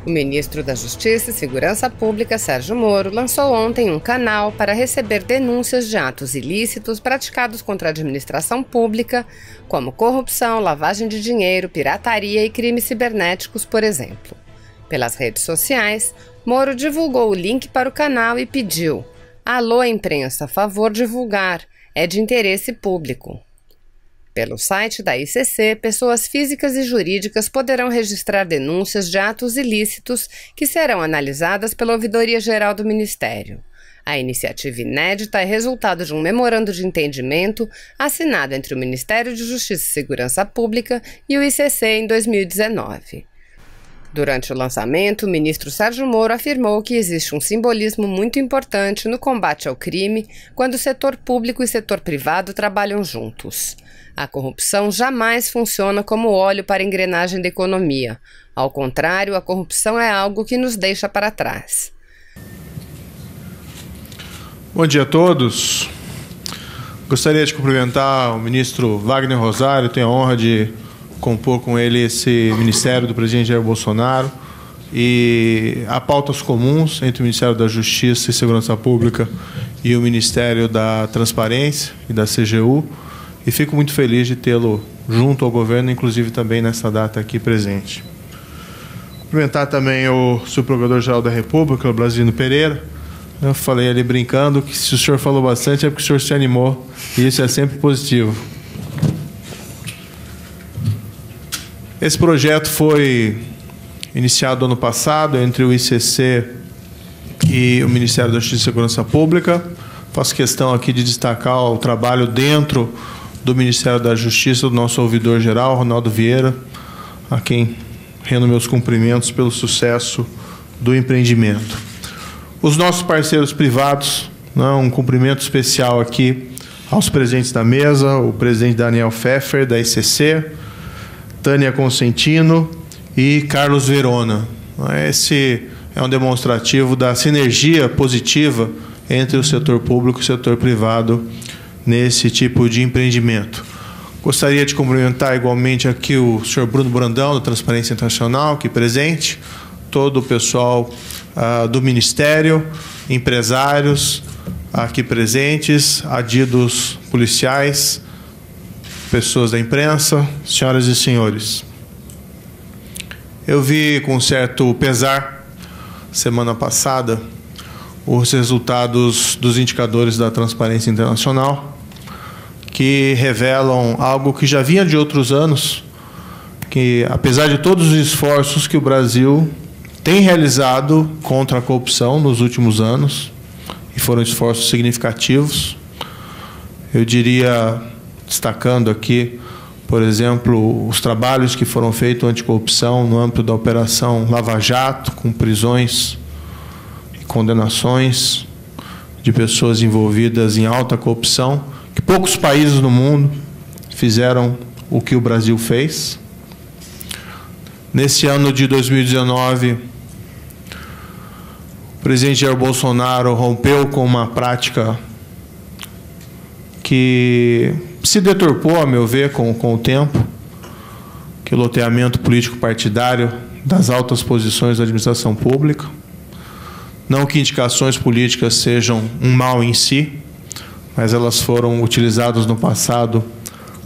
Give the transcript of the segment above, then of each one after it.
O ministro da Justiça e Segurança Pública, Sérgio Moro, lançou ontem um canal para receber denúncias de atos ilícitos praticados contra a administração pública, como corrupção, lavagem de dinheiro, pirataria e crimes cibernéticos, por exemplo. Pelas redes sociais, Moro divulgou o link para o canal e pediu: "Alô, imprensa, favor divulgar, é de interesse público." Pelo site da ICC, pessoas físicas e jurídicas poderão registrar denúncias de atos ilícitos que serão analisadas pela Ouvidoria Geral do Ministério. A iniciativa inédita é resultado de um memorando de entendimento assinado entre o Ministério de Justiça e Segurança Pública e o ICC em 2019. Durante o lançamento, o ministro Sérgio Moro afirmou que existe um simbolismo muito importante no combate ao crime quando o setor público e setor privado trabalham juntos. A corrupção jamais funciona como óleo para a engrenagem da economia. Ao contrário, a corrupção é algo que nos deixa para trás. Bom dia a todos. Gostaria de cumprimentar o ministro Wagner Rosário. Tenho a honra de compor com ele esse ministério do presidente Jair Bolsonaro. E há pautas comuns entre o Ministério da Justiça e Segurança Pública e o Ministério da Transparência e da CGU. E fico muito feliz de tê-lo junto ao governo, inclusive também nessa data aqui presente. Cumprimentar também o subprocurador-geral da República, o Blasino Pereira. Eu falei ali brincando que se o senhor falou bastante é porque o senhor se animou, e isso é sempre positivo. Esse projeto foi iniciado ano passado entre o ICC e o Ministério da Justiça e Segurança Pública. Faço questão aqui de destacar o trabalho dentro do Ministério da Justiça, do nosso ouvidor-geral, Ronaldo Vieira, a quem rendo meus cumprimentos pelo sucesso do empreendimento. Os nossos parceiros privados, um cumprimento especial aqui aos presentes da mesa, o presidente Daniel Pfeffer, da ICC, Tânia Consentino e Carlos Verona. Esse é um demonstrativo da sinergia positiva entre o setor público e o setor privado nesse tipo de empreendimento. Gostaria de cumprimentar igualmente aqui o senhor Bruno Brandão, da Transparência Internacional, aqui presente, todo o pessoal do Ministério, empresários aqui presentes, adidos policiais, pessoas da imprensa, senhoras e senhores. Eu vi com certo pesar, semana passada, os resultados dos indicadores da Transparência Internacional, que revelam algo que já vinha de outros anos, que apesar de todos os esforços que o Brasil tem realizado contra a corrupção nos últimos anos, e foram esforços significativos, eu diria, destacando aqui, por exemplo, os trabalhos que foram feitos anticorrupção no âmbito da Operação Lava Jato, com prisões e condenações de pessoas envolvidas em alta corrupção, que poucos países no mundo fizeram o que o Brasil fez. Nesse ano de 2019, o presidente Jair Bolsonaro rompeu com uma prática que se deturpou, a meu ver, com o tempo, que é o loteamento político-partidário das altas posições da administração pública. Não que indicações políticas sejam um mal em si, mas elas foram utilizadas no passado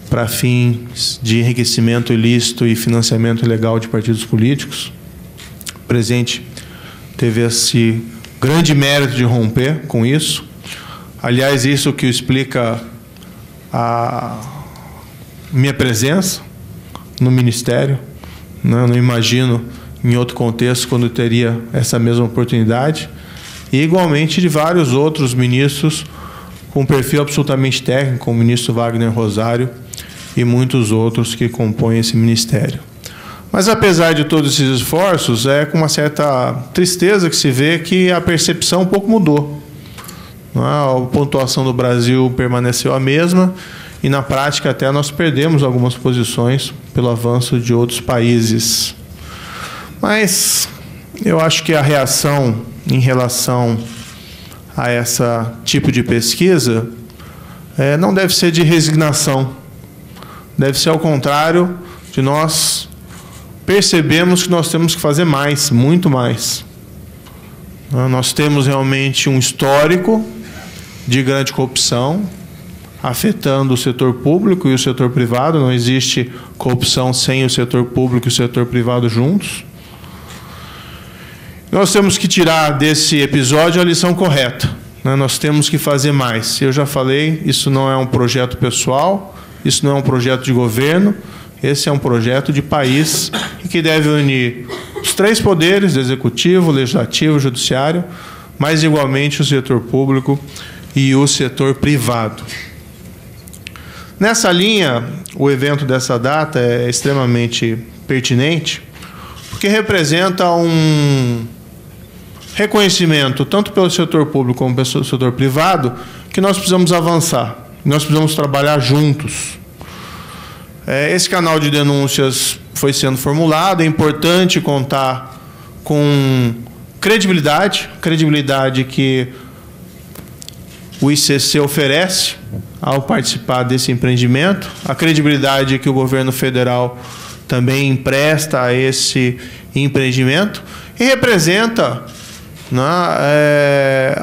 para fins de enriquecimento ilícito e financiamento ilegal de partidos políticos. O presidente teve esse grande mérito de romper com isso. Aliás, isso que explica a minha presença no Ministério. Não imagino em outro contexto quando teria essa mesma oportunidade. E, igualmente, de vários outros ministros com perfil absolutamente técnico, como o ministro Wagner Rosário e muitos outros que compõem esse ministério. Mas, apesar de todos esses esforços, é com uma certa tristeza que se vê que a percepção um pouco mudou. A pontuação do Brasil permaneceu a mesma e, na prática, até nós perdemos algumas posições pelo avanço de outros países. Mas eu acho que a reação em relação a esse tipo de pesquisa não deve ser de resignação. Deve ser ao contrário, de nós percebemos que nós temos que fazer mais, muito mais. Nós temos realmente um histórico de grande corrupção, afetando o setor público e o setor privado. Não existe corrupção sem o setor público e o setor privado juntos. Nós temos que tirar desse episódio a lição correta. Nós temos que fazer mais. Eu já falei, isso não é um projeto pessoal, isso não é um projeto de governo, esse é um projeto de país que deve unir os três poderes, executivo, legislativo, judiciário, mas igualmente o setor público e o setor privado. Nessa linha, o evento dessa data é extremamente pertinente, porque representa um reconhecimento, tanto pelo setor público como pelo setor privado, que nós precisamos avançar, nós precisamos trabalhar juntos. Esse canal de denúncias foi sendo formulado, é importante contar com credibilidade que o ICC oferece ao participar desse empreendimento, a credibilidade que o governo federal também empresta a esse empreendimento, e representa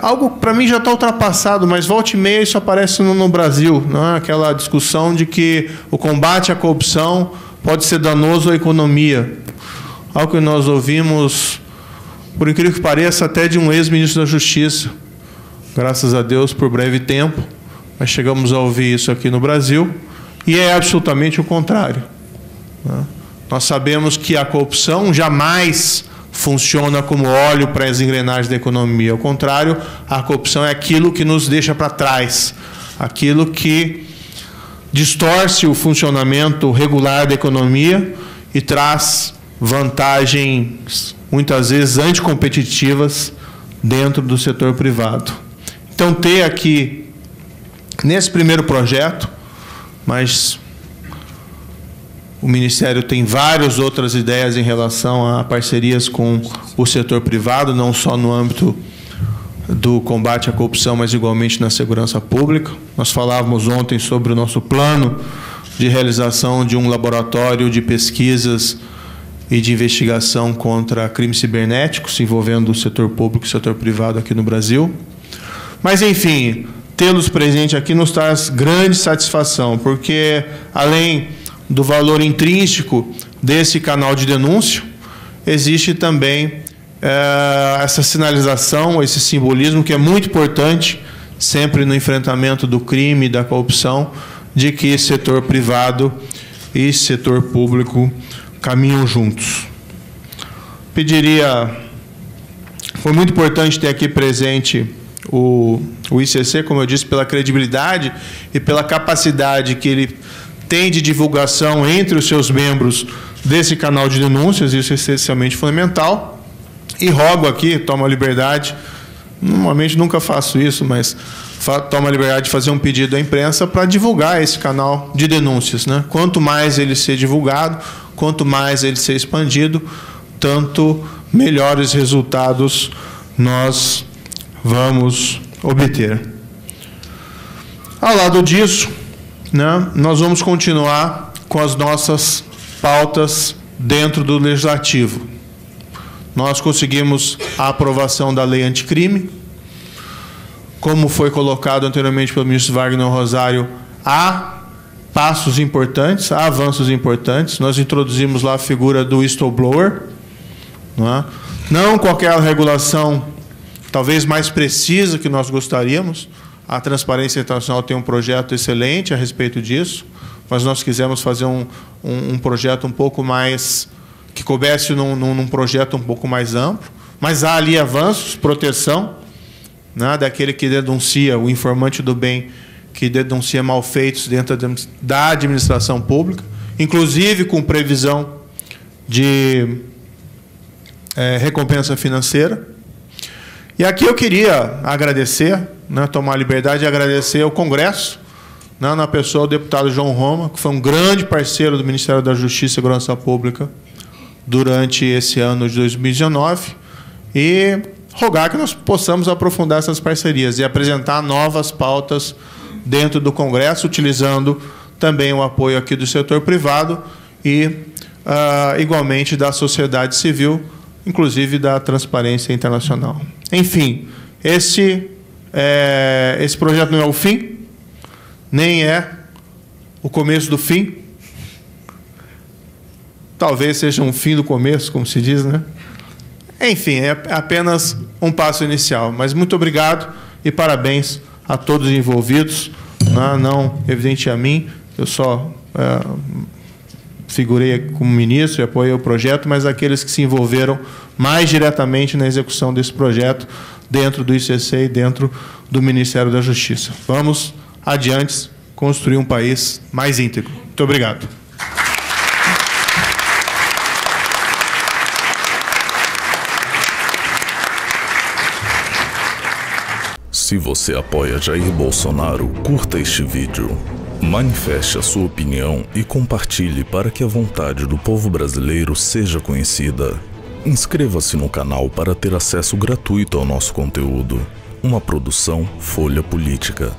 algo para mim já está ultrapassado, mas volta e meia isso aparece no Brasil, aquela discussão de que o combate à corrupção pode ser danoso à economia. Algo que nós ouvimos, por incrível que pareça, até de um ex-ministro da Justiça. Graças a Deus, por breve tempo, mas chegamos a ouvir isso aqui no Brasil, e é absolutamente o contrário. Nós sabemos que a corrupção jamais funciona como óleo para as engrenagens da economia. Ao contrário, a corrupção é aquilo que nos deixa para trás, aquilo que distorce o funcionamento regular da economia e traz vantagens, muitas vezes, anticompetitivas dentro do setor privado. Então, ter aqui, nesse primeiro projeto, mas o Ministério tem várias outras ideias em relação a parcerias com o setor privado, não só no âmbito do combate à corrupção, mas igualmente na segurança pública. Nós falávamos ontem sobre o nosso plano de realização de um laboratório de pesquisas e de investigação contra crimes cibernéticos, envolvendo o setor público e o setor privado aqui no Brasil. Mas, enfim, tê-los presente aqui nos traz grande satisfação, porque, além do valor intrínseco desse canal de denúncia, existe também essa sinalização, esse simbolismo que é muito importante sempre no enfrentamento do crime e da corrupção, de que setor privado e setor público caminham juntos. Foi muito importante ter aqui presente o ICC, como eu disse, pela credibilidade e pela capacidade que ele tem de divulgação entre os seus membros desse canal de denúncias, isso é essencialmente fundamental. E rogo aqui, tomo a liberdade, normalmente nunca faço isso, mas tomo a liberdade de fazer um pedido à imprensa para divulgar esse canal de denúncias. Quanto mais ele ser divulgado, quanto mais ele ser expandido, tanto melhores resultados nós vamos obter. Ao lado disso, nós vamos continuar com as nossas pautas dentro do Legislativo. Nós conseguimos a aprovação da lei anticrime. Como foi colocado anteriormente pelo ministro Wagner Rosário, há passos importantes, há avanços importantes. Nós introduzimos lá a figura do whistleblower. Não com aquela regulação talvez mais precisa que nós gostaríamos. A Transparência Internacional tem um projeto excelente a respeito disso, mas nós quisemos fazer um projeto um pouco mais, que coubesse num projeto um pouco mais amplo, mas há ali avanços, proteção, daquele que denuncia, o informante do bem, que denuncia malfeitos dentro da administração pública, inclusive com previsão de recompensa financeira. E aqui eu queria agradecer, tomar a liberdade de agradecer ao Congresso, na pessoa do deputado João Roma, que foi um grande parceiro do Ministério da Justiça e Segurança Pública durante esse ano de 2019, e rogar que nós possamos aprofundar essas parcerias e apresentar novas pautas dentro do Congresso, utilizando também o apoio aqui do setor privado e igualmente da sociedade civil, inclusive da Transparência Internacional. Enfim, esse projeto não é o fim, nem é o começo do fim. Talvez seja um fim do começo, como se diz, né? Enfim, é apenas um passo inicial. Mas muito obrigado e parabéns a todos os envolvidos. Não evidente a mim, eu só figurei como ministro e apoiei o projeto, mas aqueles que se envolveram mais diretamente na execução desse projeto dentro do ICC e dentro do Ministério da Justiça. Vamos adiante construir um país mais íntegro. Muito obrigado. Se você apoia Jair Bolsonaro, curta este vídeo, manifeste a sua opinião e compartilhe para que a vontade do povo brasileiro seja conhecida. Inscreva-se no canal para ter acesso gratuito ao nosso conteúdo. Uma produção Folha Política.